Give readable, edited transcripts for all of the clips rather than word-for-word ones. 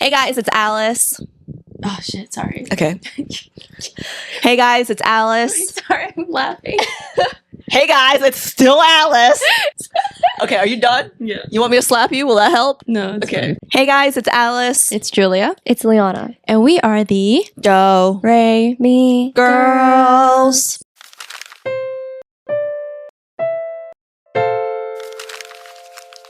Hey guys, it's Alice. Oh shit, sorry. Okay. Hey guys, it's Alice. Sorry, I'm laughing. Hey guys, it's still Alice. Okay, are you done? Yeah. You want me to slap you? Will that help? No, it's Okay. fine. Hey guys, it's Alice. It's Julia. It's Leona. And we are the Joe. Ray Me. Girls.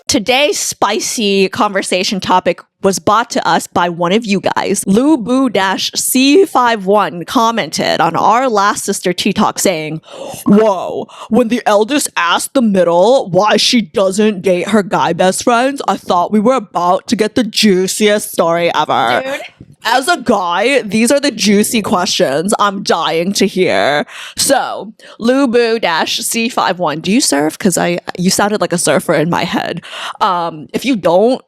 Today's spicy conversation topic was brought to us by one of you guys. Lubu-C51 commented on our last Sister Tea Talk saying, "Whoa, when the eldest asked the middle why she doesn't date her guy best friends, I thought we were about to get the juiciest story ever." Dude. As a guy, these are the juicy questions I'm dying to hear. So, Lubu-C51, do you surf? Because you sounded like a surfer in my head. If you don't,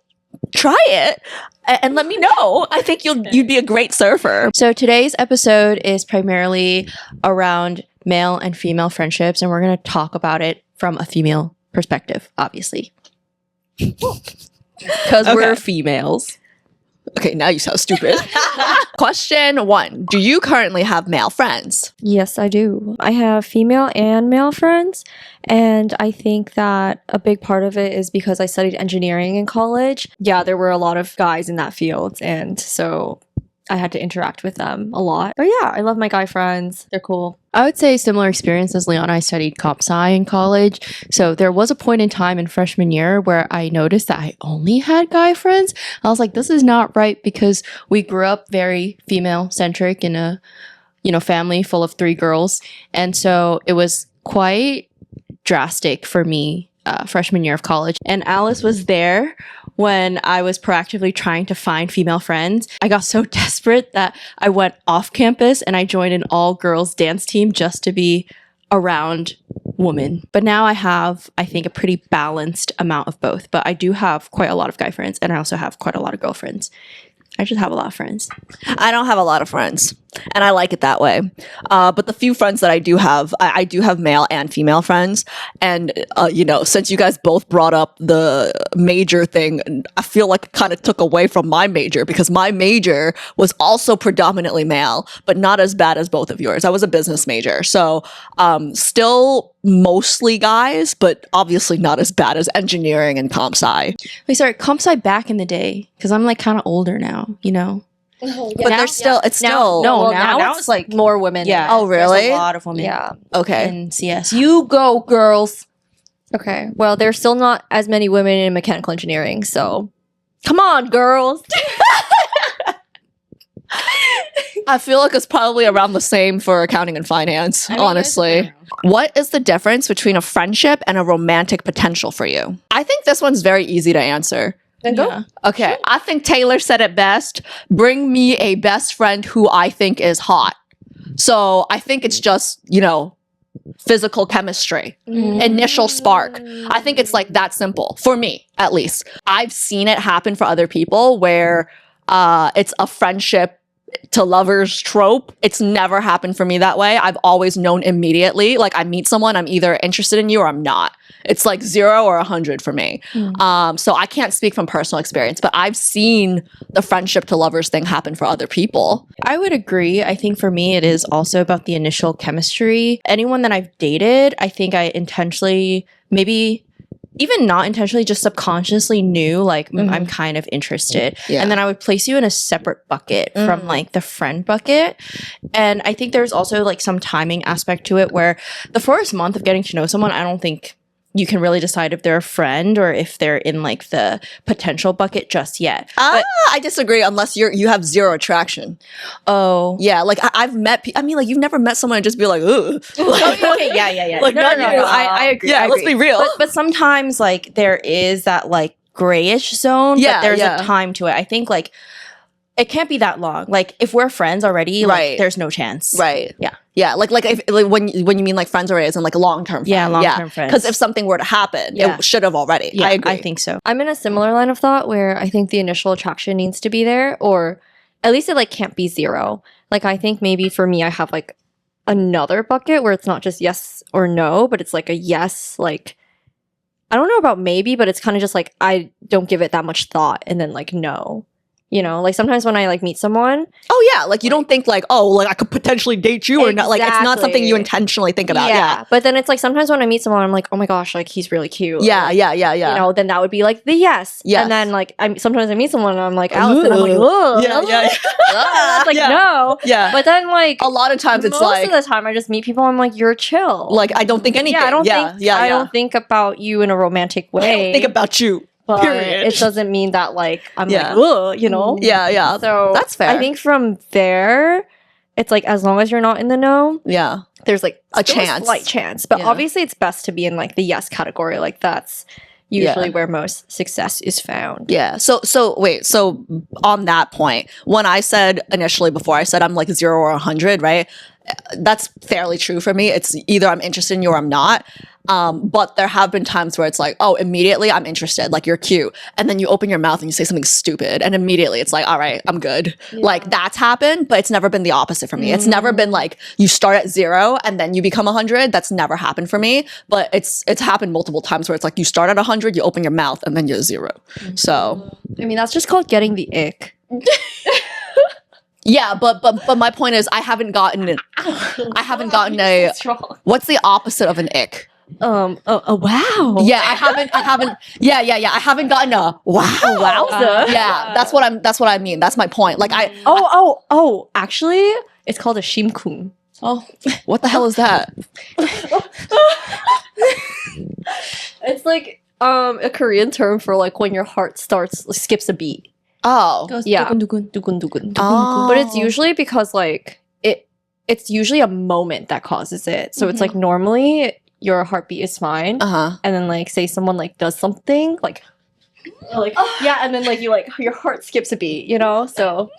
try it and let me know. I think you'd be a great surfer. So today's episode is primarily around male and female friendships, and we're going to talk about it from a female perspective, obviously. Because we're females. Okay, now you sound stupid. Question 1. Do you currently have male friends? Yes, I do. I have female and male friends, and I think that a big part of it is because I studied engineering in college. Yeah, there were a lot of guys in that field, and so I had to interact with them a lot. But yeah, I love my guy friends. They're cool. I would say similar experience as Leona. I studied comp sci in college. So there was a point in time in freshman year where I noticed that I only had guy friends. I was like, this is not right, because we grew up very female centric in a, family full of 3 girls. And so it was quite drastic for me freshman year of college. And Alice was there when I was proactively trying to find female friends. I got so desperate that I went off campus and I joined an all-girls dance team just to be around women. But now I have, I think, a pretty balanced amount of both. But I do have quite a lot of guy friends, and I also have quite a lot of girlfriends. I just have a lot of friends. I don't have a lot of friends, and I like it that way. But the few friends that I do have, I do have male and female friends. And, since you guys both brought up the major thing, I feel like it kind of took away from my major, because my major was also predominantly male, but not as bad as both of yours. I was a business major. So still mostly guys, but obviously not as bad as engineering and comp sci. Wait, sorry, comp sci back in the day, because I'm like kind of older now, But Now- there's still, it's still, now it's like more women. Yeah. Oh, really? There's a lot of women. Yeah. okay. In CS. You go, girls. Okay. Well, there's still not as many women in mechanical engineering, so come on, girls. I feel like it's probably around the same for accounting and finance, I mean, honestly. What is the difference between a friendship and a romantic potential for you? I think this one's very easy to answer. Then go. Yeah. Okay, I think Taylor said it best. Bring me a best friend who I think is hot. So I think it's just, physical chemistry, initial spark. I think it's like that simple, for me, at least. I've seen it happen for other people where it's a friendship to lovers trope. It's never happened for me that way. I've always known immediately, like I meet someone, I'm either interested in you or I'm not. It's like 0 or 100 for me. So I can't speak from personal experience, but I've seen the friendship to lovers thing happen for other people. I would agree. I think for me, it is also about the initial chemistry. Anyone that I've dated, I think I intentionally, maybe even not intentionally, just subconsciously knew like I'm kind of interested. Yeah. And then I would place you in a separate bucket from like the friend bucket. And I think there's also like some timing aspect to it where the first month of getting to know someone, I don't think you can really decide if they're a friend or if they're in like the potential bucket just yet. But I disagree unless you have 0 attraction. oh, Yeah, like I've met people, like you've never met someone and just be like, ugh. okay, yeah. Like, no, I agree. Yeah, I let's agree. be real. But sometimes like there is that like grayish zone, Yeah, but there's yeah. a time to it. I think like it can't be that long. Like if we're friends already, like Right. there's no chance. Right. Yeah. Yeah. Like when you mean like friends already, as in like a long-term friend. Yeah, long-term friends. Because if something were to happen, Yeah. it should have already. Yeah, I agree. I think so. I'm in a similar line of thought where I think the initial attraction needs to be there, or at least it like can't be 0. Like I think maybe for me, I have like another bucket where it's not just yes or no, but it's like a yes, like I don't know about maybe, but it's kind of just like I don't give it that much thought, and then like no. You know, like sometimes when I like meet someone, Oh yeah, like you don't think like, oh, like I could potentially date you or not. Like it's not something you Exactly. intentionally think about. Yeah. But then it's like sometimes when I meet someone, I'm like, oh my gosh, like he's really cute. Yeah, Like, yeah, yeah, yeah. You know, then that would be like the yes. Yes. And then like sometimes I meet someone and I'm like Alice, and I'm like, oh Yeah, yeah, that's like yeah. no. Yeah. But then like A lot of times it's most like, of the time I just meet people. I'm like, you're chill. like I don't think anything. yeah, I don't yeah, think yeah, I yeah. don't think about you in a romantic way. I don't think about you. but period. it doesn't mean that like I'm Yeah. like, ugh, you know. Yeah, yeah. So That's fair. I think from there, it's like as long as you're not in the know, Yeah. there's like A still chance. slight chance. But Yeah. obviously, it's best to be in like the yes category. Like that's usually where most success is found. Yeah. So wait. So on that point, when I said initially before I said I'm like 0 or 100, right? That's fairly true for me. It's either I'm interested in you or I'm not. But there have been times where it's like, oh, immediately I'm interested. Like you're cute, and then you open your mouth and you say something stupid, and immediately it's like, all right, I'm good. Like that's happened, but it's never been the opposite for me. It's never been like you start at 0 and then you become 100. That's never happened for me. But it's happened multiple times where it's like you start at 100, you open your mouth, and then you're 0. So I mean, that's just called getting the ick. yeah, but my point is I haven't gotten a what's the opposite of an ick? A wow. Yeah, I haven't yeah, I haven't gotten a wow. Wowza. Yeah, that's what I mean. That's my point. Like Oh, actually, it's called a shimkung. oh, what the hell is that? It's like a Korean term for like when your heart skips a beat. Oh. Yeah. 두근두근. Oh. But it's usually because like it's usually a moment that causes it. So it's like normally your heartbeat is fine. Uh-huh. And then like say someone like does something like yeah, and then like you like your heart skips a beat, you know? So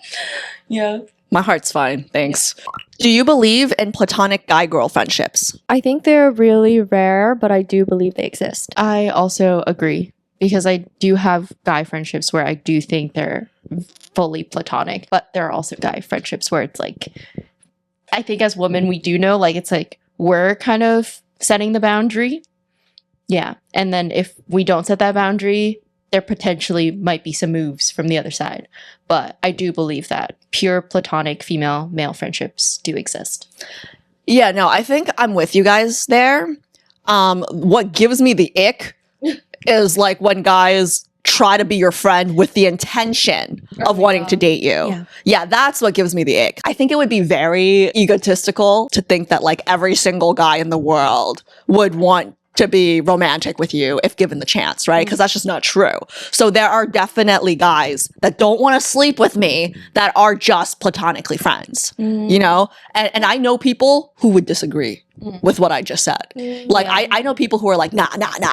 Yeah. My heart's fine, thanks. Do you believe in platonic guy-girl friendships? I think they're really rare, but I do believe they exist. I also agree because I do have guy friendships where I do think they're fully platonic, but there are also guy friendships where it's like, I think as women, we do know, like, it's like we're kind of setting the boundary. Yeah. And then if we don't set that boundary, there potentially might be some moves from the other side. But I do believe that pure platonic female male friendships do exist. Yeah, no, I think I'm with you guys there. What gives me the ick is like when guys try to be your friend with the intention of wanting to date you. Yeah, that's what gives me the ick. I think it would be very egotistical to think that like every single guy in the world would want to be romantic with you if given the chance, right? Because that's just not true. So there are definitely guys that don't want to sleep with me that are just platonically friends, you know? And I know people who would disagree with what I just said. Like, I know people who are like, nah,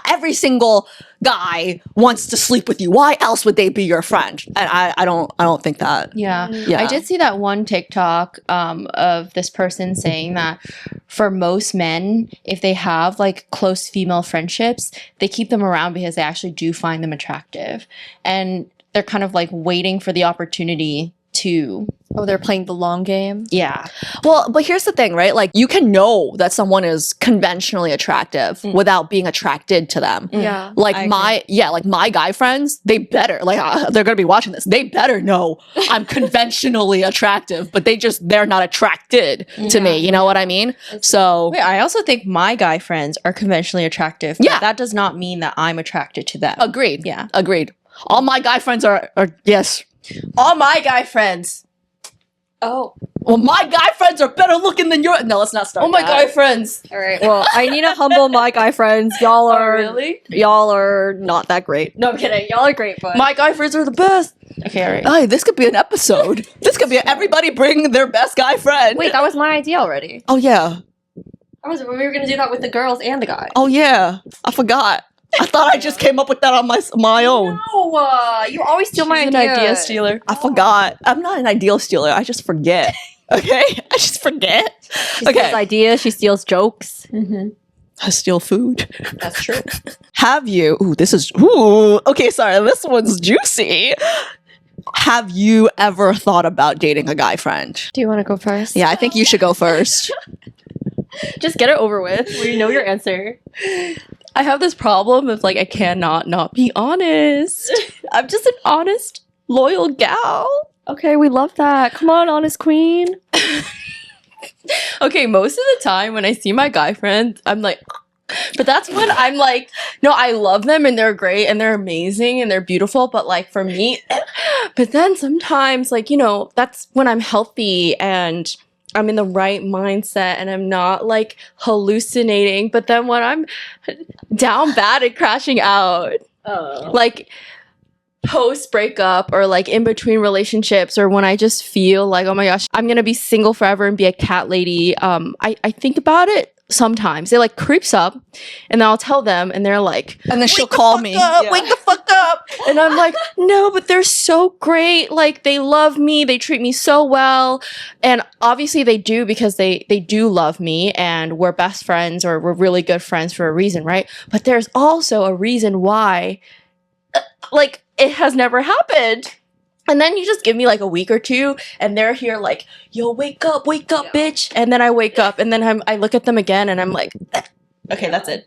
every single guy wants to sleep with you. Why else would they be your friend? And I don't think that. Yeah. Yeah. I did see that one TikTok of this person saying that for most men, if they have like close female friendships, they keep them around because they actually do find them attractive. And they're kind of like waiting for the opportunity to. Oh, they're playing the long game. Yeah. Well, but here's the thing, right? Like you can know that someone is conventionally attractive without being attracted to them. Yeah. Like my guy friends, they better they're gonna be watching this. They better know I'm conventionally attractive, but they're not attracted to me. You know what I mean? So Wait, I also think my guy friends are conventionally attractive. Yeah. But that does not mean that I'm attracted to them. agreed. Yeah. Agreed. All my guy friends are yes. All my guy friends. Oh. Well, my guy friends are better looking than your. No, let's not start. Oh my that. guy friends. All right. Well, I need to humble my guy friends. Y'all are not that great. No, I'm kidding. Y'all are great, but My guy friends are the best. Okay, all right. Hey, this could be an episode. This could be everybody bring their best guy friend. wait, that was my idea already. Oh yeah. We were gonna do that with the girls and the guys. Oh yeah. I forgot. I thought I just came up with that on my own. No, you always steal my She's an idea. idea stealer. I forgot. I'm not an ideal stealer. I just forget. Okay? I just forget. She steals ideas. She steals jokes. I steal food. That's true. Have you? Okay, sorry. This one's juicy. Have you ever thought about dating a guy friend? Do you want to go first? Yeah, I think you should go first. Just get it over with. We know your answer. I have this problem of like I cannot not be honest. I'm just an honest loyal gal. Okay, we love that. Come on, honest queen. Okay, most of the time when I see my guy friends, I'm like, but that's when I'm like, no, I love them and they're great and they're amazing and they're beautiful. But like for me, but then sometimes like, you know, that's when I'm healthy and I'm in the right mindset and I'm not like hallucinating. But then when I'm down bad and crashing out, like post breakup or like in between relationships or when I just feel like, oh my gosh, I'm gonna be single forever and be a cat lady, I think about it sometimes. It like creeps up and then I'll tell them and they're like, And then she'll call me. wake the fuck up. And I'm like, no, but they're so great. Like they love me. They treat me so well. And obviously they do because they do love me and we're best friends or we're really good friends for a reason, right? But there's also a reason why like it has never happened. And then you just give me like a week or two and they're here like, yo, wake up, bitch. And then I wake up and then I look at them again and I'm like, okay, that's it.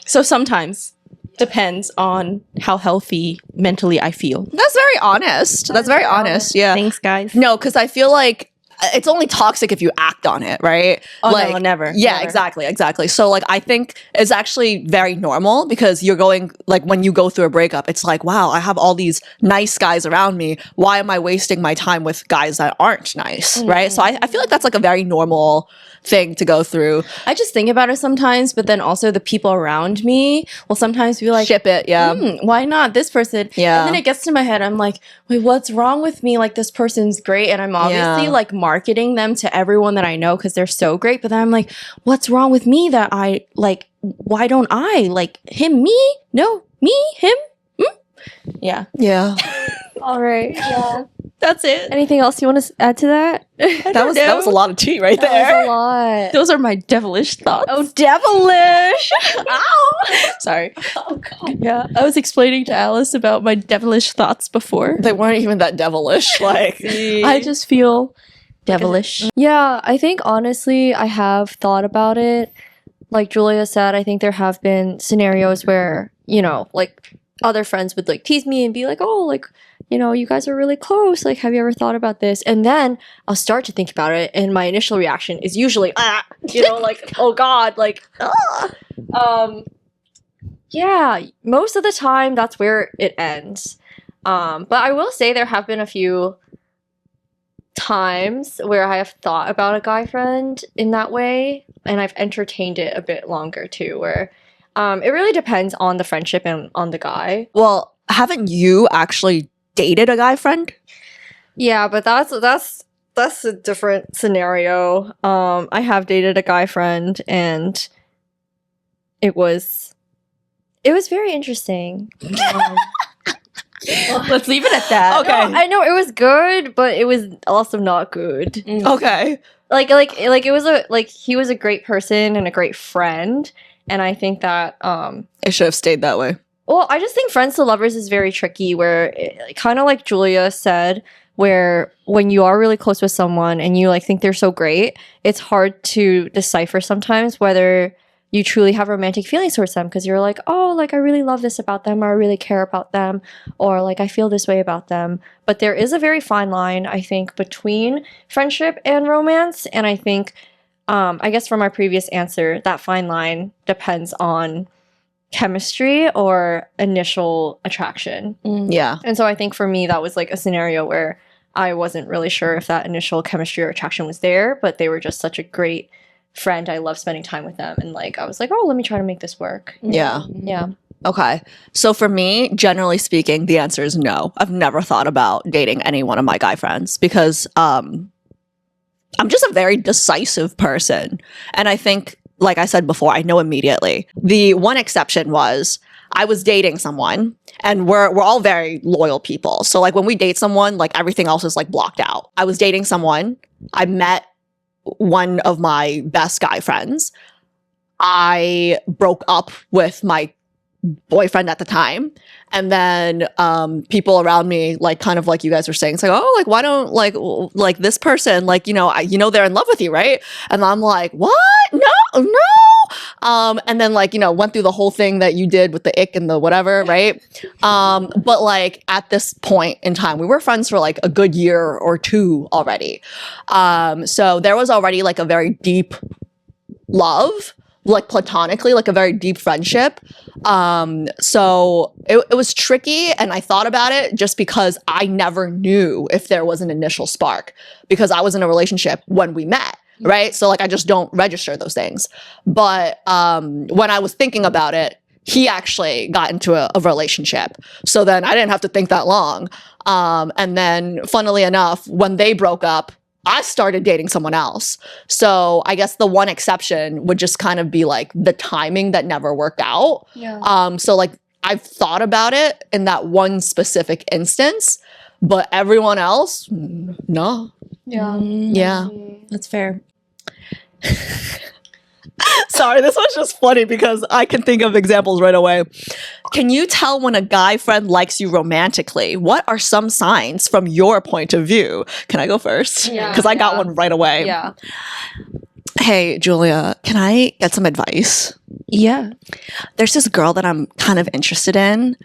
So sometimes depends on how healthy mentally I feel. That's very honest. That's very honest. Yeah. Thanks, guys. No, because I feel like it's only toxic if you act on it, right? Oh, like, no, never. Yeah, Never. exactly. So like I think it's actually very normal because you're going like when you go through a breakup, it's like, wow, I have all these nice guys around me. Why am I wasting my time with guys that aren't nice? Right. So I feel like that's like a very normal thing to go through. I just think about it sometimes, but then also the people around me will sometimes be like, Ship it, yeah. why not this person? Yeah. And then it gets to my head. I'm like, wait, what's wrong with me? Like this person's great. And I'm obviously Yeah. like marketing them to everyone that I know because they're so great. But then I'm like, what's wrong with me that I like, why don't I like him, me? No, me, him? Yeah. Yeah. All right. Yeah. That's it. Anything else you want to add to that? That was a lot of tea right That was there. a lot. Those are my devilish thoughts. Oh, devilish. Ow! Sorry. Oh, God. Yeah, I was explaining to Alice about my devilish thoughts before. They weren't even that devilish. Like I just feel devilish. Yeah, I think honestly, I have thought about it. Like Julia said, I think there have been scenarios where, you know, like other friends would like tease me and be like, oh, like, you know, you guys are really close. Like, have you ever thought about this? And then I'll start to think about it. And my initial reaction is usually, you know, like, oh God, like, yeah, most of the time that's where it ends. But I will say there have been a few times where I have thought about a guy friend in that way, and I've entertained it a bit longer too, where it really depends on the friendship and on the guy. well, haven't you actually dated a guy friend? Yeah, but that's a different scenario. I have dated a guy friend and it was very interesting. Let's leave it at that. Okay. No, I know it was good, but it was also not good. Okay. Like it was he was a great person and a great friend, and I think that It should have stayed that way. well, I just think friends to lovers is very tricky, where kind of like Julia said, where when you are really close with someone and you like think they're so great, it's hard to decipher sometimes whether you truly have romantic feelings towards them, because you're like, oh, like I really love this about them, or I really care about them, or like I feel this way about them. But there is a very fine line, I think, between friendship and romance, and I think I guess from my previous answer, that fine line depends on chemistry or initial attraction. Yeah. And so I think for me, that was like a scenario where I wasn't really sure if that initial chemistry or attraction was there, but they were just such a great friend. I love spending time with them. And like, I was like, oh, let me try to make this work. Yeah. Yeah. Okay. So for me, generally speaking, the answer is no. I've never thought about dating any one of my guy friends because I'm just a very decisive person. And I think, like I said before, I know immediately. The one exception was I was dating someone, and we're all very loyal people. So like when we date someone, like everything else is like blocked out. I was dating someone. I met one of my best guy friends. I broke up with my boyfriend at the time. And then people around me, like kind of like you guys were saying, it's like, oh, like why don't like this person, like, you know, they're in love with you, right? And I'm like, what? No. And then like, you know, went through the whole thing that you did with the ick and the whatever, right? But like at this point in time, we were friends for like a good year or two already. So there was already like a very deep love, like platonically, like a very deep friendship. So it was tricky, and I thought about it just because I never knew if there was an initial spark because I was in a relationship when we met, right? So like I just don't register those things. But when I was thinking about it, he actually got into a relationship. So then I didn't have to think that long. And then funnily enough, when they broke up, I started dating someone else. So I guess the one exception would just kind of be like the timing that never worked out. Yeah. So like I've thought about it in that one specific instance, but everyone else, no. Yeah. Yeah. That's fair. Sorry, this was just funny because I can think of examples right away. Can you tell when a guy friend likes you romantically? What are some signs from your point of view? Can I go first? Yeah. Because I got one right away. Yeah. Hey, Julia, can I get some advice? Yeah. There's this girl that I'm kind of interested in.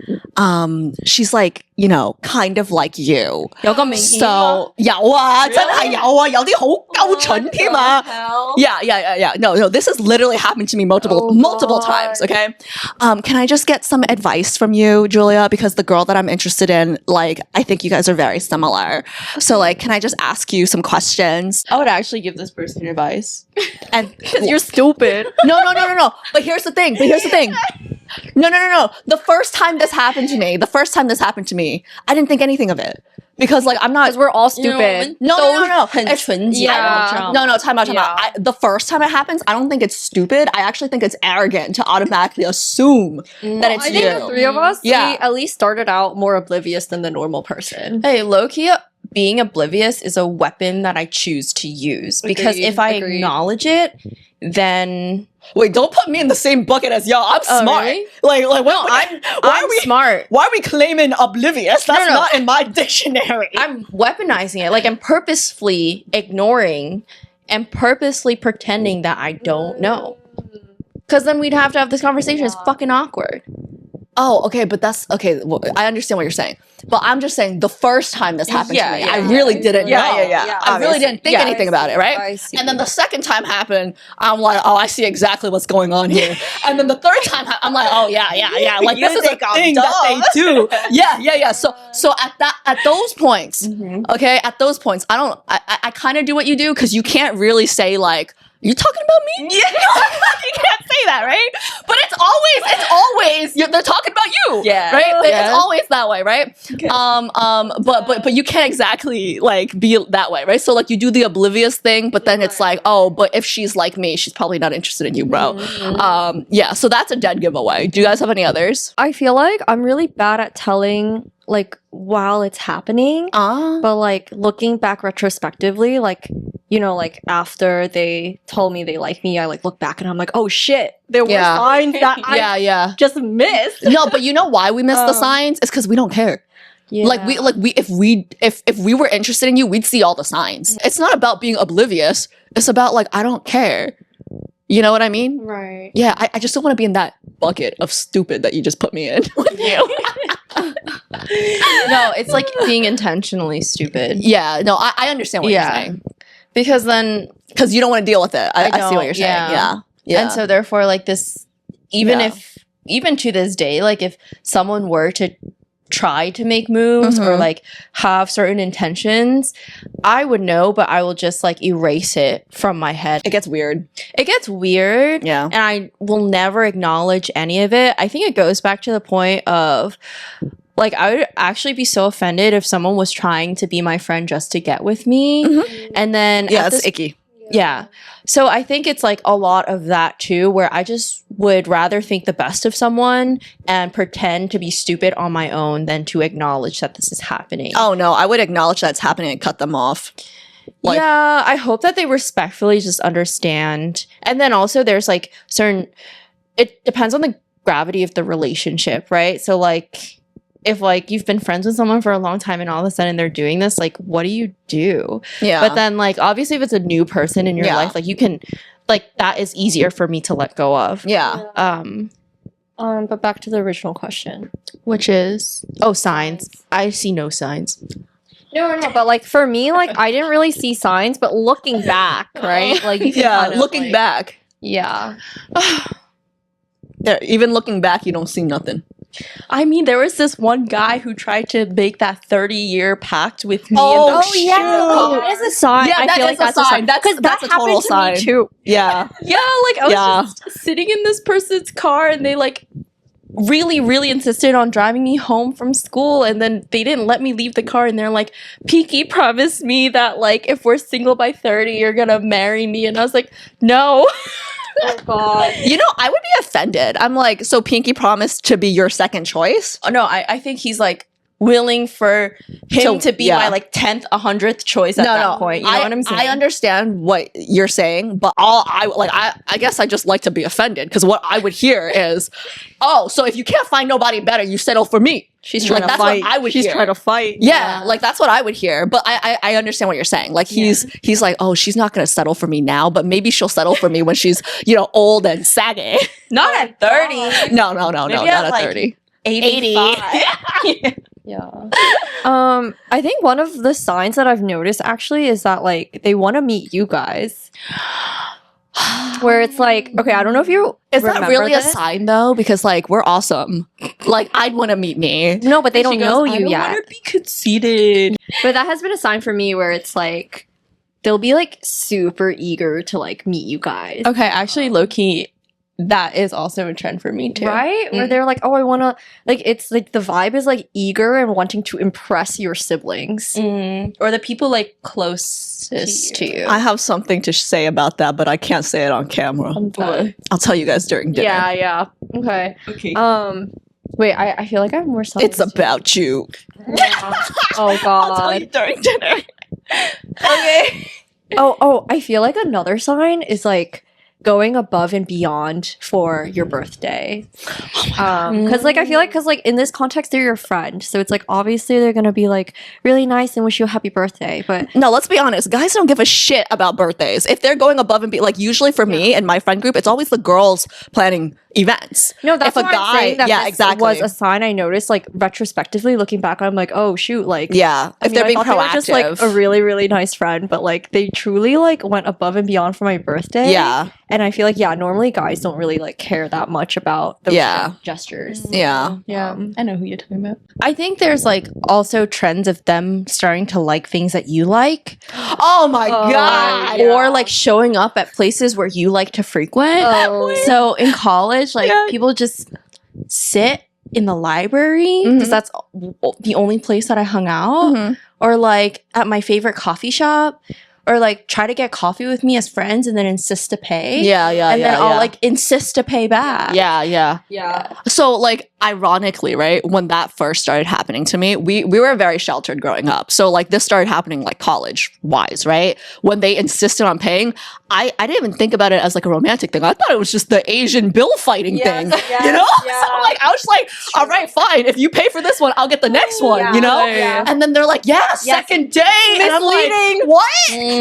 She's like, you know, kind of like you. 有個明顯 So 有啊，真係有啊，有啲好鳩蠢添啊。Yeah. No, this has literally happened to me multiple times, okay? Can I just get some advice from you, Julia? Because the girl that I'm interested in, like, I think you guys are very similar. So, like, can I just ask you some questions? I would actually give this person advice. And Because you're stupid. No. But here's the thing. No. The first time this happened to me, I didn't think anything of it. Because like I'm not. Because we're all stupid. No. 很 It's- 纯洁 Yeah. No, time out. Yeah. The first time it happens, I don't think it's stupid. I actually think it's arrogant to automatically assume that it's I think the you. three of us, Yeah. we at least started out more oblivious than the normal person. Hey, low-key, being oblivious is a weapon that I choose to use. Because if I Agreed. acknowledge it, then... Wait, don't put me in the same bucket as y'all. I'm Oh, smart. really? Like No, why I'm are we smart. Why are we claiming oblivious? That's No. not in my dictionary. I'm weaponizing it. Like, I'm purposefully ignoring and purposely pretending that I don't know. Because then we'd have to have this conversation. It's fucking awkward. Oh, okay, but that's okay. Well, I understand what you're saying, but I'm just saying the first time this happened to me, I really didn't know. I really didn't think anything about it, right? I see. And then the second time happened, I'm like, oh, I see exactly what's going on here. And then the third time, I'm like, oh yeah. Like You this is a think I'm thing that they do. Yeah. So at those points, okay, at those points, I kind of do what you do because you can't really say like. You talking about me? Yeah, you can't say that, right? But it's always they're talking about you, Yeah. right? Yeah. It's always that way, right? Okay. But you can't exactly like be that way, right? So like you do the oblivious thing, but then it's like, oh, but if she's like me, she's probably not interested in you, bro. Yeah, so that's a dead giveaway. Do you guys have any others? I feel like I'm really bad at telling like while it's happening. But like looking back retrospectively, like, you know, like after they told me they like me, I like look back and I'm like, oh shit, there were Yeah. signs that I Yeah. just missed. No, but you know why we miss the signs? It's because we don't care. Yeah. Like if we were interested in you, we'd see all the signs. It's not about being oblivious. It's about like I don't care. You know what I mean? Right. Yeah, I just don't want to be in that bucket of stupid that you just put me in with you. No, it's like being intentionally stupid. Yeah, no, I understand what you're saying. Because then... Because you don't want to deal with it. I see what you're saying. yeah. Yeah. And so therefore, like this, even Yeah. even to this day, like if someone were to try to make moves or like have certain intentions, I would know, but I will just like erase it from my head. It gets weird. It gets weird. Yeah. And I will never acknowledge any of it. I think it goes back to the point of like I would actually be so offended if someone was trying to be my friend just to get with me. And then Yeah, at it's this icky. yeah. So I think it's like a lot of that too, where I just would rather think the best of someone and pretend to be stupid on my own than to acknowledge that this is happening. Oh no, I would acknowledge that it's happening and cut them off. Like, yeah, I hope that they respectfully just understand. And then also there's like certain, it depends on the gravity of the relationship, right? So like if like you've been friends with someone for a long time and all of a sudden they're doing this, like what do you do? Yeah. But then like obviously if it's a new person in your Yeah. life, like you can like that is easier for me to let go of. yeah. But back to the original question. Which is signs. I see no signs. No, but like for me, like I didn't really see signs, but looking back, right? Like you can Yeah, kind of, looking like- back. Yeah. Yeah, even looking back, you don't see nothing. I mean, there was this one guy who tried to make that 30-year pact with me. Oh, and the shoot. that is a sign. Yeah, I that feel is like a that's a sign. sign. That's a that total happened to sign. me too. Yeah. Yeah, like I was Yeah. just sitting in this person's car and they like really, really insisted on driving me home from school, and then they didn't let me leave the car, and they're like, Pinky promised me that like if we're single by 30, you're gonna marry me. And I was like, no. Oh god. You know, I would be offended. I'm like, so Pinky promised to be your second choice? Oh, no, I think he's like willing for him to be yeah. my like 10th, 100th choice at that point. You know what I'm saying? I understand what you're saying, but I guess I just like to be offended because what I would hear is, oh, so if you can't find nobody better, you settle for me. She's Like, trying to that's what fight. I would She's hear. trying to fight. Yeah, like that's what I would hear. But I understand what you're saying. Like he's like, oh, she's not gonna settle for me now, but maybe she'll settle for me when she's, old and saggy. Not at 30. No, Maybe not at, at like, 30. 85. Yeah. I think one of the signs that I've noticed actually is that like they want to meet you guys. Where it's like, okay, I don't know if you Is that remember really this. a sign though? Because like we're awesome. Like I'd want to meet me. No, but they don't She goes, know I you don't yet. wanna be conceited. But that has been a sign for me where it's like they'll be like super eager to like meet you guys. Okay, actually, low key, that is also a trend for me too. Right? Where Mm. they're like, oh, I want to, like, it's like the vibe is like eager and wanting to impress your siblings. Or the people like closest to you. I have something to say about that, but I can't say it on camera. What? I'll tell you guys during dinner. Yeah. Okay. Okay. Wait, I feel like I have more something. It's about you. Oh I'll tell you god. during dinner. Okay. Oh, I feel like another sign is like going above and beyond for your birthday. Because like I feel like in this context they're your friend, so it's like obviously they're gonna be like really nice and wish you a happy birthday. But No, let's be honest. Guys don't give a shit about birthdays. If they're going above and beyond, like usually for me and my friend group, it's always the girls planning events. no, that's If a why I'm guy- saying that yeah, this exactly. was a sign I noticed. Like retrospectively looking back, I'm like, oh shoot, like Yeah, I if mean, they're I being thought they were just like proactive. a really really nice friend, but like they truly like went above and beyond for my birthday. Yeah, and I feel like normally guys don't really like care that much about those Yeah. gestures. yeah. Yeah, I know who you're talking about. I think there's like also trends of them starting to like things that you like, Oh my Oh, god. yeah. or like showing up at places where you like to frequent. Oh. So in college, like Yeah. people just sit in the library because Mhm. that's the only place that I hung out, Mhm. or like at my favorite coffee shop, or like try to get coffee with me as friends and then insist to pay. Yeah, yeah, and yeah. then I'll yeah. like insist to pay back. Yeah, yeah. Yeah. So like ironically, right, when that first started happening to me, we were very sheltered growing up. So like this started happening like college wise, right? When they insisted on paying, I didn't even think about it as like a romantic thing. I thought it was just the Asian bill fighting thing. You know? So like I was like, all right, fine. If you pay for this one, I'll get the next one, you know? Yeah. And then they're like, yeah, second day. And I'm like, Misleading. what?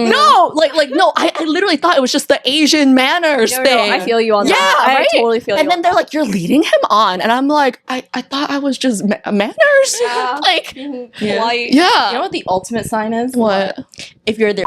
No, like no, I literally thought it was just the Asian manners No, thing. I feel you on Yeah, that. right? I totally feel you. And then they're like, you're leading him on. And I'm like, I thought I was just manners. Yeah. Like, Yeah. polite. yeah. You know what the ultimate sign is? What? If you're there.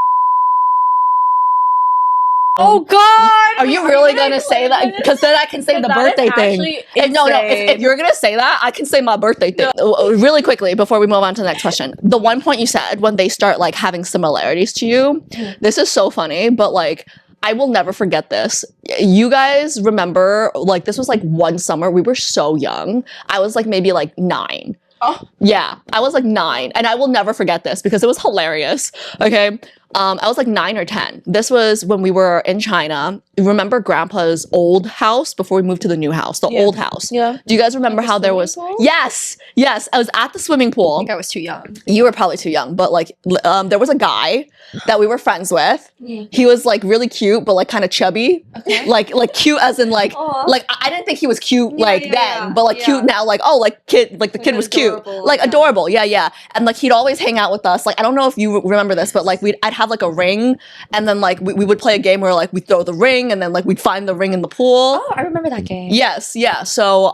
Oh God! Are you really going to say that? Because then I can say the birthday thing. And no, if you're going to say that, I can say my birthday thing. Really quickly, before we move on to the next question. The one point you said, when they start like having similarities to you, this is so funny, but like, I will never forget this. You guys remember, like, this was like one summer. We were so young. I was like maybe like 9. Oh. Yeah, I was like 9. And I will never forget this because it was hilarious. Okay. I was like 9 or 10. This was when we were in China. Remember Grandpa's old house before we moved to the new house, the old house? Yeah. Do you guys remember how there was? pool? Yes. I was at the swimming I pool. think I was too young. You were probably too young, but like, there was a guy that we were friends with. He was like really cute, but like kind of chubby. Okay. Like cute as in like, Aw. like I didn't think he was cute Yeah, like yeah, then, yeah, but like yeah. cute now. Like kid, like the kid was cute, adorable, like yeah. adorable. Yeah. And like he'd always hang out with us. Like I don't know if you remember this, but like I'd have like a ring, and then like we would play a game where like we throw the ring, and then like we'd find the ring in the pool. Oh, I remember that game. Yes, yeah. So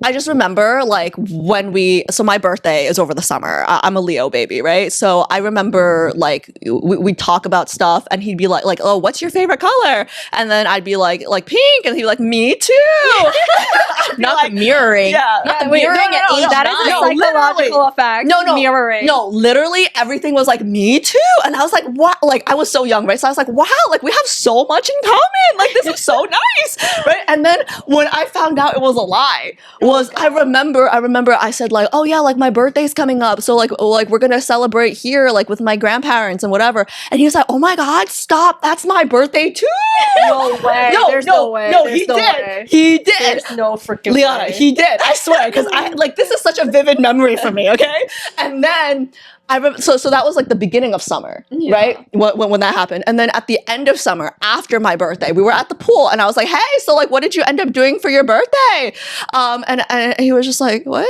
I just remember like so my birthday is over the summer. I'm a Leo baby, right? So I remember like we'd talk about stuff, and he'd be like, oh, what's your favorite color? And then I'd be like pink, and he'd be like, me too. Not the mirroring. Yeah. Yeah, Wait, mirroring no, it. no, no, That no, is a no, psychological literally. effect. No, Mirroring. No, literally everything was like me too. And I was like, what? Like I was so young, right? So I was like, wow, like we have so much in common. Like this is so nice. Right. And then when I found out it was a lie, I remember I said like, oh yeah, like my birthday's coming up. So like we're gonna celebrate here, like with my grandparents and whatever. And he was like, oh my God, stop. That's my birthday too. No way. There's no way. No, There's he no did. way. He did. There's no freaking Leona, way. he did. I swear, because I like this is such a vivid memory for me. Okay, and then so that was like the beginning of summer, Yeah. right? When that happened, and then at the end of summer, after my birthday, we were at the pool, and I was like, "Hey, so like, what did you end up doing for your birthday?" And he was just like, "What?"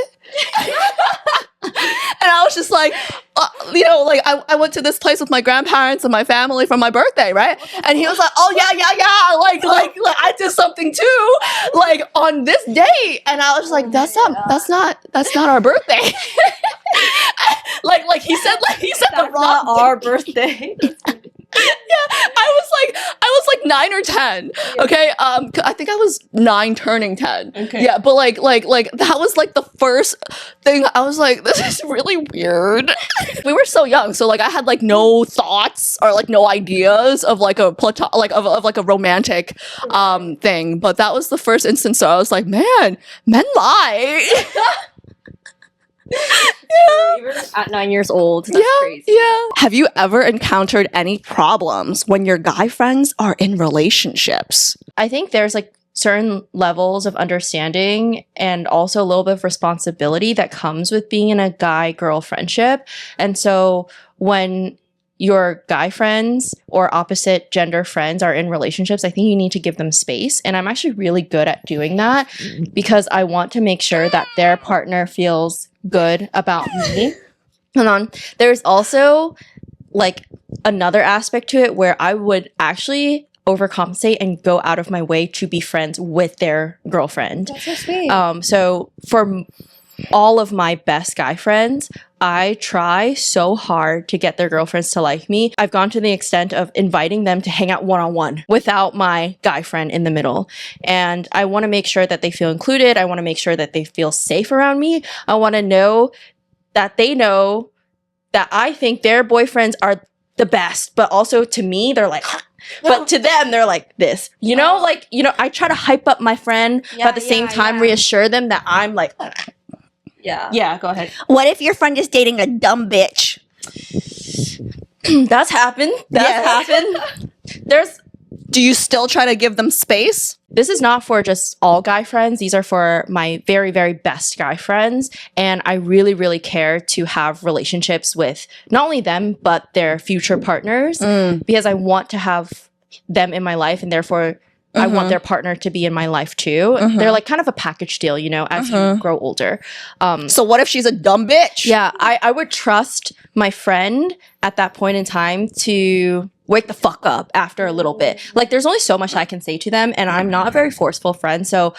And I was just like, like I went to this place with my grandparents and my family for my birthday, right? And he was like, oh yeah, like I did something too, like on this date. And I was like, that's not our birthday. like he said the That's wrong not thing. our birthday. I was like 9 or 10. Okay. I think I was 9 turning 10. Okay. Yeah, but like that was like the first thing I was like, this is really weird. We were so young, so like I had like no thoughts or like no ideas of like a of like a romantic thing. But that was the first instance where I was like, man, men lie. Even at 9 years old. That's crazy. Yeah. Have you ever encountered any problems when your guy friends are in relationships? I think there's like certain levels of understanding and also a little bit of responsibility that comes with being in a guy-girl friendship. And so when your guy friends or opposite gender friends are in relationships, I think you need to give them space. And I'm actually really good at doing that because I want to make sure that their partner feels good about me. And then there's also like another aspect to it where I would actually overcompensate and go out of my way to be friends with their girlfriend. That's so sweet. So for all of my best guy friends, I try so hard to get their girlfriends to like me. I've gone to the extent of inviting them to hang out one-on-one without my guy friend in the middle. And I want to make sure that they feel included. I want to make sure that they feel safe around me. I want to know that they know that I think their boyfriends are the best, but also to me, they're like, but to them, they're like this, I try to hype up my friend, but at the same time, reassure them that I'm like, Yeah, go ahead. What if your friend is dating a dumb bitch? That's happened. Happened. Do you still try to give them space? This is not for just all guy friends. These are for my very, very best guy friends. And I really, really care to have relationships with not only them, but their future partners because I want to have them in my life and therefore I want their partner to be in my life too. They're like kind of a package deal, as you grow older. So what if she's a dumb bitch? Yeah, I would trust my friend at that point in time to wake the fuck up after a little bit. Like there's only so much I can say to them and I'm not a very forceful friend. So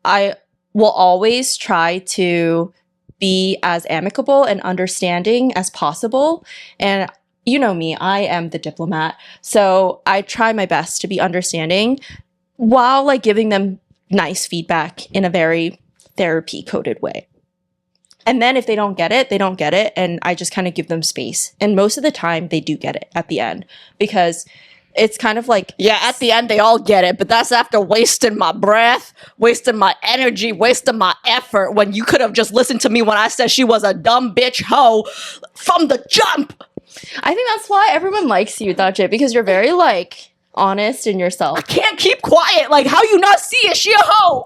I will always try to be as amicable and understanding as possible. And you know me, I am the diplomat. So I try my best to be understanding while like giving them nice feedback in a very therapy coded way. And then if they don't get it, they don't get it. And I just kind of give them space. And most of the time they do get it at the end because it's kind of like, yeah, at the end they all get it, but that's after wasting my breath, wasting my energy, wasting my effort when you could have just listened to me when I said she was a dumb bitch hoe from the jump. I think that's why everyone likes you, Dache, because you're very like honest in yourself. I can't keep quiet. Like, how you not see it? She a hoe.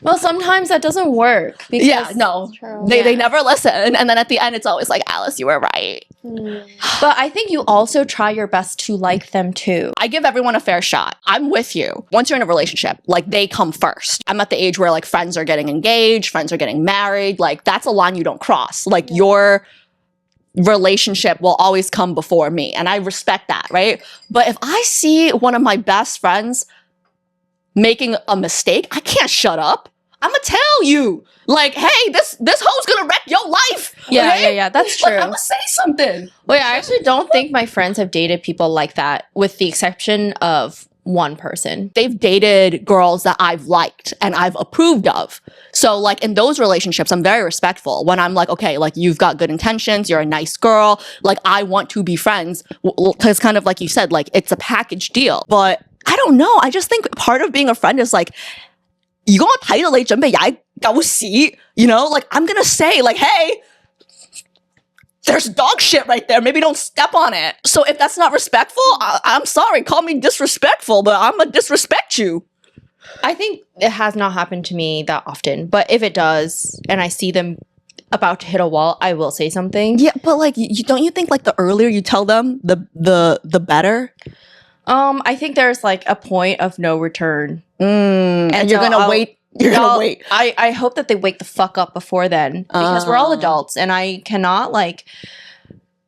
Well, sometimes that doesn't work. Because Yeah, no. True. They never listen. And then at the end, it's always like, Alice, you were right. But I think you also try your best to like them too. I give everyone a fair shot. I'm with you. Once you're in a relationship, like they come first. I'm at the age where like friends are getting engaged, friends are getting married. Like that's a line you don't cross. Like your relationship will always come before me. And I respect that, right? But if I see one of my best friends making a mistake, I can't shut up. I'm gonna tell you. Like, hey, this hoe's gonna wreck your life. Yeah, that's true. Like, I'm gonna say something. Wait, I actually don't think my friends have dated people like that, with the exception of one person. They've dated girls that I've liked and I've approved of. So like in those relationships, I'm very respectful when I'm like, okay, like you've got good intentions, you're a nice girl, like I want to be friends. Because kind of like you said, like it's a package deal. But I don't know. I just think part of being a friend is like, you gonna title like you know, like I'm gonna say like, hey, there's dog shit right there. Maybe don't step on it. So if that's not respectful, I'm sorry. Call me disrespectful, but I'm gonna disrespect you. I think it has not happened to me that often, but if it does, and I see them about to hit a wall, I will say something. Yeah, but like, don't you think like the earlier you tell them, the better? I think there's like a point of no return. And you're so gonna wait. You're gonna wait. I hope that they wake the fuck up before then, because we're all adults, and I cannot like,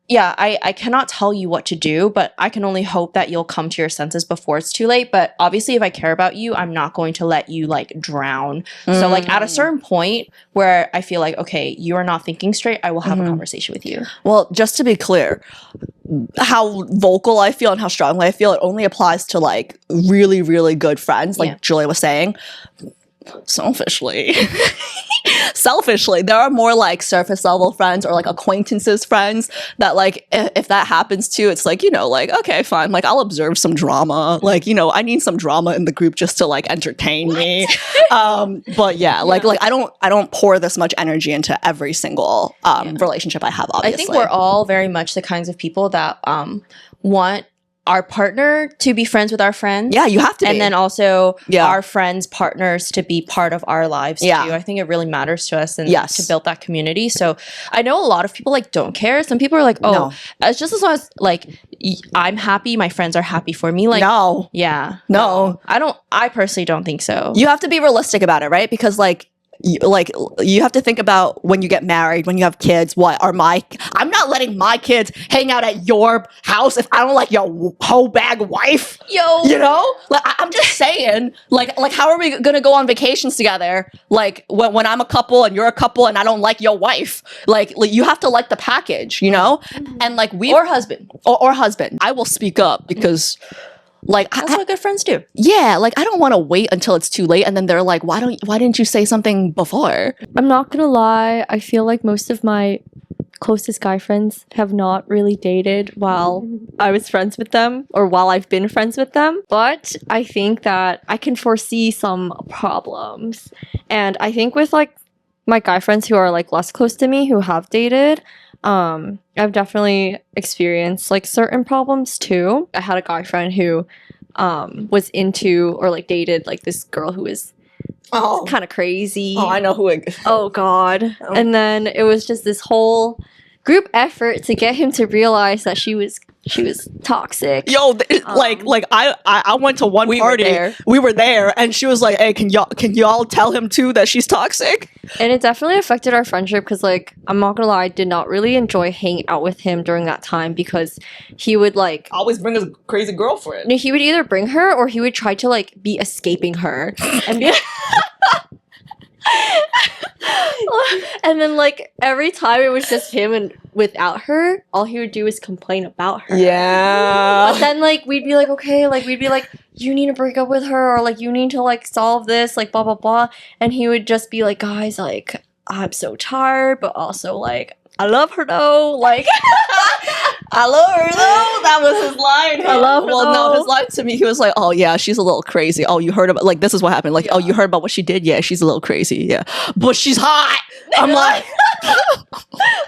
I cannot tell you what to do, but I can only hope that you'll come to your senses before it's too late. But obviously, if I care about you, I'm not going to let you like drown. So like at a certain point where I feel like, okay, you are not thinking straight, I will have a conversation with you. Well, just to be clear, how vocal I feel and how strongly I feel, it only applies to like really, really good friends, like Julia was saying. Selfishly, there are more like surface level friends or like acquaintances friends that like if that happens too, it's like, you know, like, okay, fine, like I'll observe some drama, like, you know, I need some drama in the group just to like entertain me. But yeah, like I don't pour this much energy into every single relationship I have, obviously. I think we're all very much the kinds of people that want our partner to be friends with our friends. Yeah, you have to be. And then also our friends' partners to be part of our lives too. I think it really matters to us and to build that community. So I know a lot of people like don't care. Some people are like, oh, it's just as long as like I'm happy, my friends are happy for me. Like no. I personally don't think so. You have to be realistic about it, right? Because like you have to think about when you get married, when you have kids, I'm not letting my kids hang out at your house if I don't like your whole bag wife. Yo. You know? Like I'm just saying, like how are we gonna go on vacations together? Like when I'm a couple and you're a couple and I don't like your wife. Like you have to like the package, you know? And like or husband. Or husband. I will speak up because like that's what good friends do. Yeah, like I don't want to wait until it's too late and then they're like, why didn't you say something before? I'm not gonna lie, I feel like most of my closest guy friends have not really dated while I was friends with them or while I've been friends with them. But I think that I can foresee some problems. And I think with like my guy friends who are like less close to me who have dated, I've definitely experienced like certain problems too. I had a guy friend who was into or like dated like this girl who was kind of crazy. Oh, I know who it Oh god. And then it was just this whole group effort to get him to realize that she was toxic. Yo, I went to one party. We were there, and she was like, "Hey, can y'all tell him too that she's toxic?" And it definitely affected our friendship because, like, I'm not gonna lie, I did not really enjoy hanging out with him during that time because he would like always bring his crazy girlfriend. No, he would either bring her or he would try to like be escaping her and be. And then like every time it was just him and without her, all he would do is complain about her. Yeah. But then like we'd be like, okay, like we'd be like, you need to break up with her or like you need to like solve this, like blah blah blah. And he would just be like, guys, like I'm so tired, but also like I love her though. Like, I love her though. That was his line. I love her, Well, no, though. his line to me, he was like, "Oh yeah, she's a little crazy. Oh, you heard about like this is what happened. Like, oh, you heard about what she did? Yeah, she's a little crazy. Yeah, but she's hot." I'm like,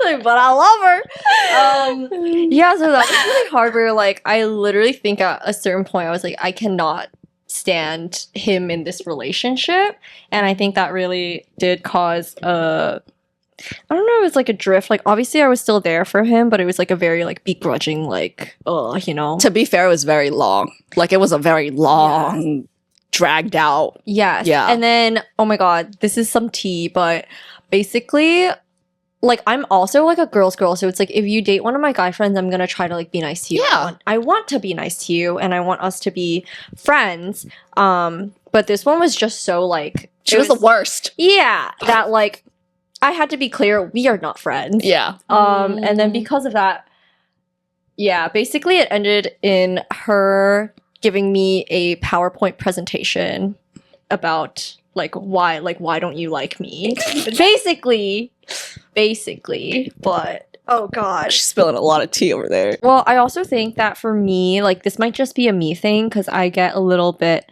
like, but I love her. Yeah, so that was really hard. Where like, I literally think at a certain point, I was like, I cannot stand him in this relationship, and I think that really did cause I don't know, it was like a drift. Like, obviously I was still there for him, but it was like a very like begrudging, like, you know. to be fair, it was very long. Like, it was a very long, dragged out. Yes. Yeah. And then, oh my god, this is some tea, but basically, like, I'm also like a girl's girl, so it's like if you date one of my guy friends, I'm gonna try to like be nice to you. Yeah. I want to be nice to you, and I want us to be friends. But this one was just so like She was the worst. yeah, that like I had to be clear, we are not friends. Yeah. And then because of that, yeah, basically it ended in her giving me a PowerPoint presentation about like why don't you like me? basically, but oh gosh. She's spilling a lot of tea over there. Well, I also think that for me, like this might just be a me thing because I get a little bit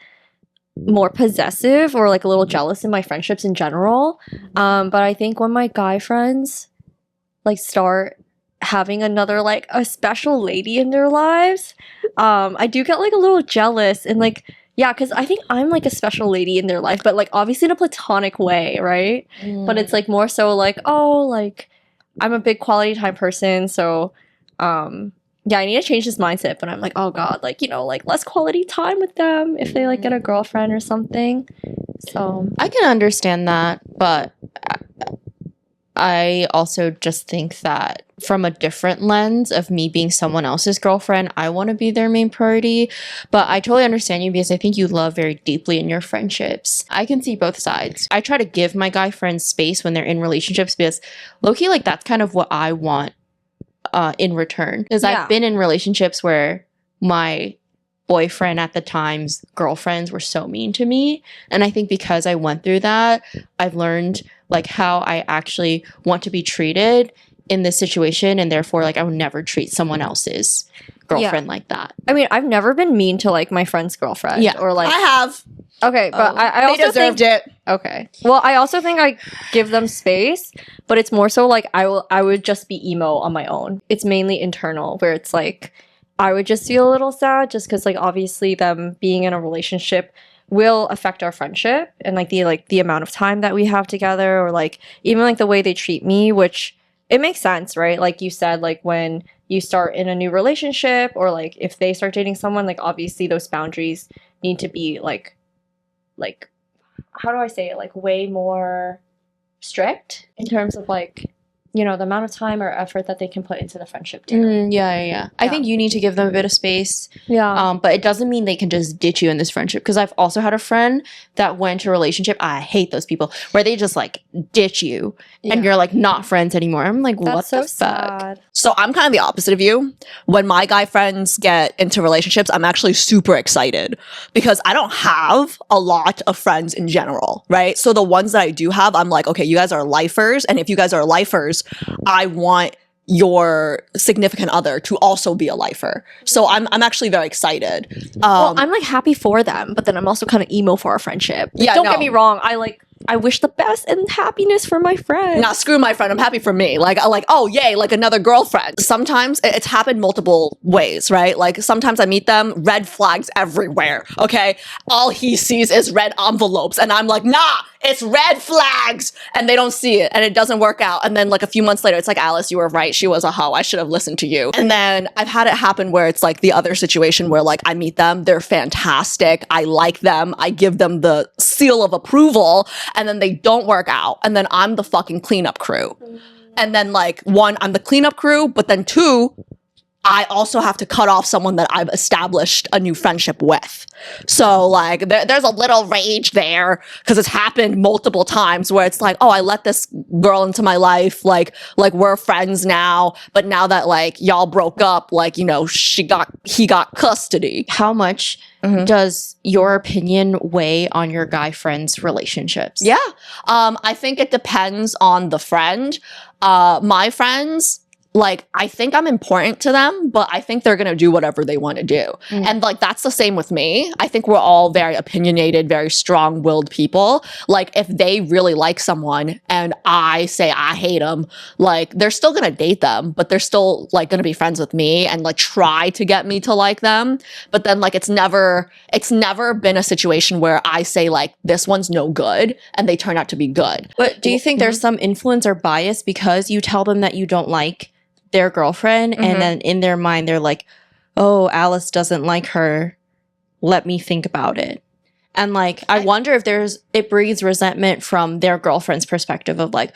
more possessive or like a little jealous in my friendships in general. But I think when my guy friends like start having another like a special lady in their lives, I do get like a little jealous and like yeah, because I think I'm like a special lady in their life, but like obviously in a platonic way, right? But it's like more so like, oh, like I'm a big quality time person, so yeah, I need to change this mindset, but I'm like, oh god, like, you know, like less quality time with them if they like get a girlfriend or something. So I can understand that, but I also just think that from a different lens of me being someone else's girlfriend, I want to be their main priority. But I totally understand you because I think you love very deeply in your friendships. I can see both sides. I try to give my guy friends space when they're in relationships because low-key, like that's kind of what I want in return. Because Yeah. I've been in relationships where my boyfriend at the time's girlfriends were so mean to me. And I think because I went through that, I've learned like how I actually want to be treated in this situation, and therefore like I would never treat someone else's girlfriend like that. I mean, I've never been mean to like my friend's girlfriend. Yeah. Or like I have. okay, but I They also deserved think it. okay. Well, I also think I give them space, but it's more so like I would just be emo on my own. It's mainly internal where it's like I would just feel a little sad just because like obviously them being in a relationship will affect our friendship and like the amount of time that we have together or like even like the way they treat me, which it makes sense, right? Like you said, like when you start in a new relationship or like if they start dating someone, like obviously those boundaries need to be like how do I say it? Like way more strict in terms of like, you know, the amount of time or effort that they can put into the friendship too. Yeah. I think you need to give them a bit of space. Yeah. But it doesn't mean they can just ditch you in this friendship. Because I've also had a friend that went to a relationship. I hate those people where they just like ditch you and you're like not friends anymore. I'm like, what That's so the fuck? sad. So I'm kind of the opposite of you. When my guy friends get into relationships, I'm actually super excited because I don't have a lot of friends in general, right? So the ones that I do have, I'm like, okay, you guys are lifers. And if you guys are lifers, I want your significant other to also be a lifer. So I'm actually very excited. Well, I'm like happy for them, but then I'm also kind of emo for our friendship. Like, Yeah, don't no. get me wrong. I wish the best and happiness for my friend. Nah, screw my friend. I'm happy for me. Like, oh, yay, like another girlfriend. Sometimes it's happened multiple ways, right? Like sometimes I meet them, red flags everywhere. Okay. All he sees is red envelopes. And I'm like, nah, it's red flags. And they don't see it. And it doesn't work out. And then like a few months later, it's like, Alice, you were right. She was a hoe. I should have listened to you. And then I've had it happen where it's like the other situation where like I meet them, they're fantastic. I like them. I give them the seal of approval. And then they don't work out. And then I'm the fucking cleanup crew. And then like one, I'm the cleanup crew, but then two, I also have to cut off someone that I've established a new friendship with. So like there's a little rage there because it's happened multiple times where it's like, oh, I let this girl into my life, like we're friends now, but now that like y'all broke up, like, you know, he got custody. How much does your opinion weigh on your guy friends' relationships? Yeah. I think it depends on the friend. My friends, like, I think I'm important to them, but I think they're going to do whatever they want to do. And like, that's the same with me. I think we're all very opinionated, very strong-willed people. Like, if they really like someone and I say I hate them, like, they're still going to date them, but they're still like going to be friends with me and like try to get me to like them. But then like, it's never been a situation where I say like, this one's no good and they turn out to be good. But do you think there's some influence or bias because you tell them that you don't like their girlfriend and then in their mind they're like, oh, Alice doesn't like her, let me think about it? And like I wonder if it breeds resentment from their girlfriend's perspective of like,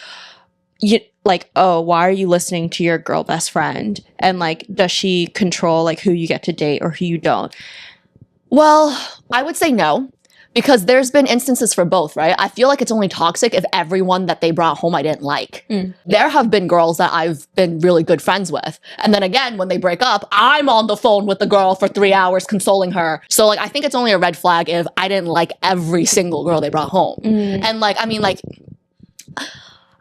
oh, why are you listening to your girl best friend? And like, does she control like who you get to date or who you don't? Well, I would say no. Because there's been instances for both, right? I feel like it's only toxic if everyone that they brought home I didn't like. There have been girls that I've been really good friends with. And then again, when they break up, I'm on the phone with the girl for 3 hours consoling her. So like, I think it's only a red flag if I didn't like every single girl they brought home. And like, I mean, like,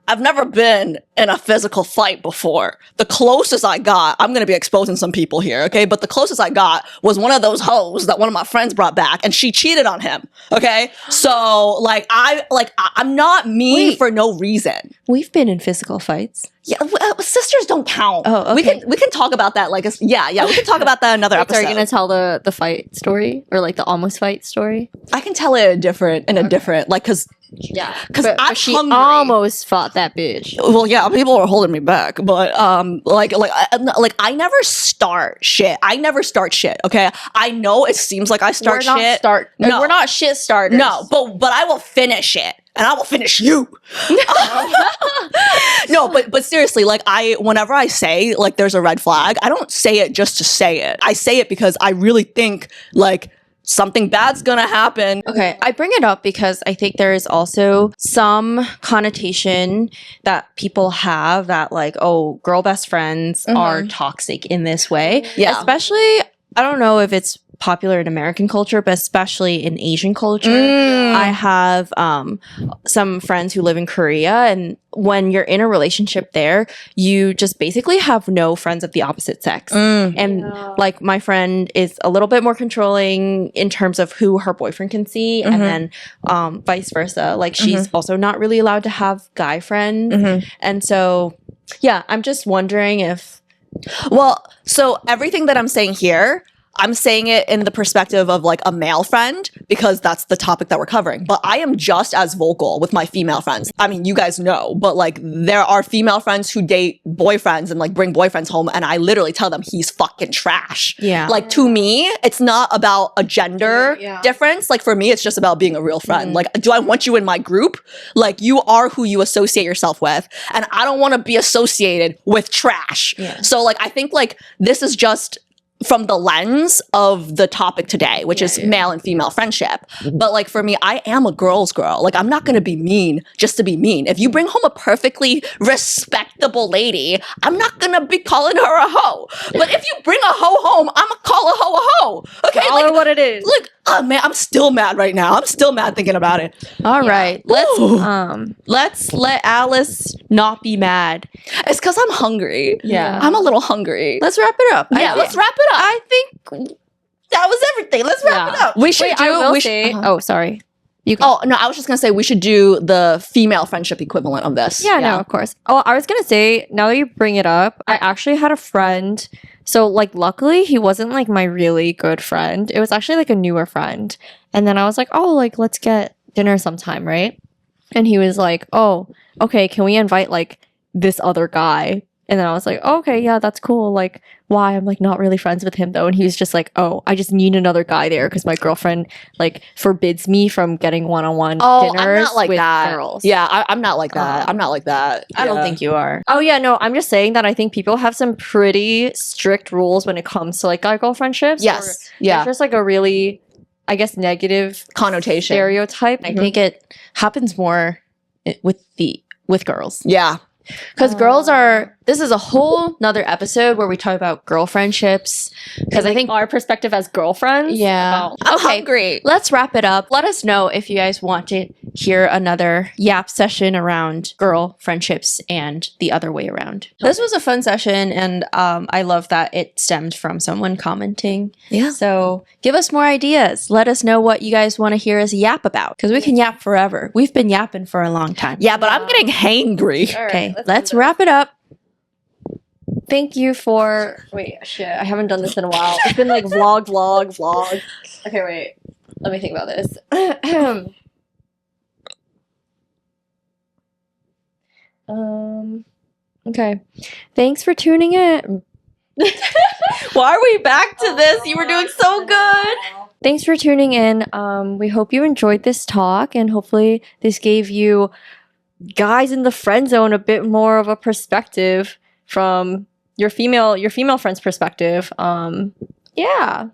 I've never been in a physical fight before. The closest I got, I'm going to be exposing some people here, okay? But the closest I got was one of those hoes that one of my friends brought back and she cheated on him, okay? So like, I'm not mean for no reason. We've been in physical fights. Yeah, sisters don't count. Oh, okay. We can talk about that. Like, we can talk about that another episode. Are you gonna tell the fight story or like the almost fight story? I can tell it in a different, like, because I'm she hungry. almost fought that bitch. Well, yeah, people are holding me back, but I never start shit. Okay, I know it seems like I start shit. No, we're not shit starters. No, but I will finish it. And I will finish you. No, but seriously, like whenever I say like there's a red flag, I don't say it just to say it. I say it because I really think like something bad's gonna happen. Okay, I bring it up because I think there is also some connotation that people have that like, oh, girl best friends are toxic in this way. Yeah. Especially, I don't know if it's popular in American culture, but especially in Asian culture. I have some friends who live in Korea, and when you're in a relationship there, you just basically have no friends of the opposite sex. And like my friend is a little bit more controlling in terms of who her boyfriend can see, and then vice versa. Like she's also not really allowed to have guy friends. And so, yeah, I'm just wondering if... Well, so everything that I'm saying here, I'm saying it in the perspective of like a male friend because that's the topic that we're covering. But I am just as vocal with my female friends. I mean, you guys know, but like there are female friends who date boyfriends and like bring boyfriends home and I literally tell them he's fucking trash. Yeah. Like to me, it's not about a gender difference. Like for me, it's just about being a real friend. Like, do I want you in my group? Like you are who you associate yourself with. And I don't want to be associated with trash. So like, I think like this is just from the lens of the topic today, which is male and female friendship. But like for me, I am a girl's girl. Like I'm not going to be mean just to be mean. If you bring home a perfectly respectable lady, I'm not going to be calling her a hoe. But if you bring a hoe home, I'm going to call a hoe a hoe. Okay, Call her what it is. Look, oh man, I'm still mad right now. I'm still mad thinking about it. All right, let's let Alice not be mad. It's because I'm hungry. Yeah. I'm a little hungry. Let's wrap it up. Yeah, let's wrap it up. I think that was everything. Let's wrap it up. We should Oh, sorry. Oh, no, I was just going to say we should do the female friendship equivalent of this. Yeah, no, of course. Oh, I was going to say, now that you bring it up, I actually had a friend. So, like, luckily, he wasn't, like, my really good friend. It was actually, like, a newer friend. And then I was like, oh, like, let's get dinner sometime, right? And he was like, oh, okay, can we invite, like, this other guy? And then I was like, oh, okay, yeah, that's cool. Like, why? I'm like not really friends with him though. And he was just like, oh, I just need another guy there because my girlfriend like forbids me from getting one-on-one Oh, I'm dinners not like with that. girls. Yeah, I'm not like that. I'm not like that. I don't Yeah. think you are. Oh yeah, no, I'm just saying that I think people have some pretty strict rules when it comes to like guy-girl friendships. Yes. It's Yeah. just like a really, I guess, negative Connotation. stereotype. I think it happens more with girls. Yeah. Because girls are, this is a whole nother episode where we talk about girl friendships. Because I think, our perspective as girlfriends. yeah. about- I'm Okay. hungry. Let's wrap it up. Let us know if you guys want to hear another yap session around girl friendships and the other way around. This was a fun session, and I love that it stemmed from someone commenting. Yeah. So give us more ideas. Let us know what you guys want to hear us yap about, because we can yap forever. We've been yapping for a long time. Yeah, but I'm getting hangry. All right, Okay, do let's this. wrap it up. Thank you for. Wait, shit, I haven't done this in a while. It's been like vlog. Okay, wait. Let me think about this. Okay. Thanks for tuning in. Why are we back to this? You were doing so good. Thanks for tuning in. We hope you enjoyed this talk, and hopefully this gave you guys in the friend zone a bit more of a perspective from your female friend's perspective. Yeah.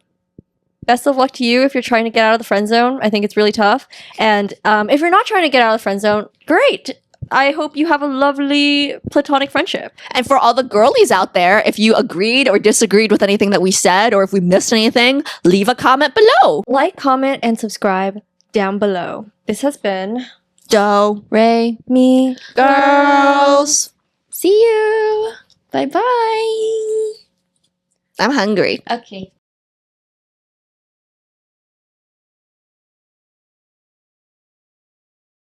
Best of luck to you if you're trying to get out of the friend zone. I think it's really tough. And if you're not trying to get out of the friend zone, great. I hope you have a lovely platonic friendship. And for all the girlies out there, if you agreed or disagreed with anything that we said, or if we missed anything, leave a comment below. Like, comment, and subscribe down below. This has been Doe. Ray, me. Girls. see you. Bye bye. I'm hungry. Okay.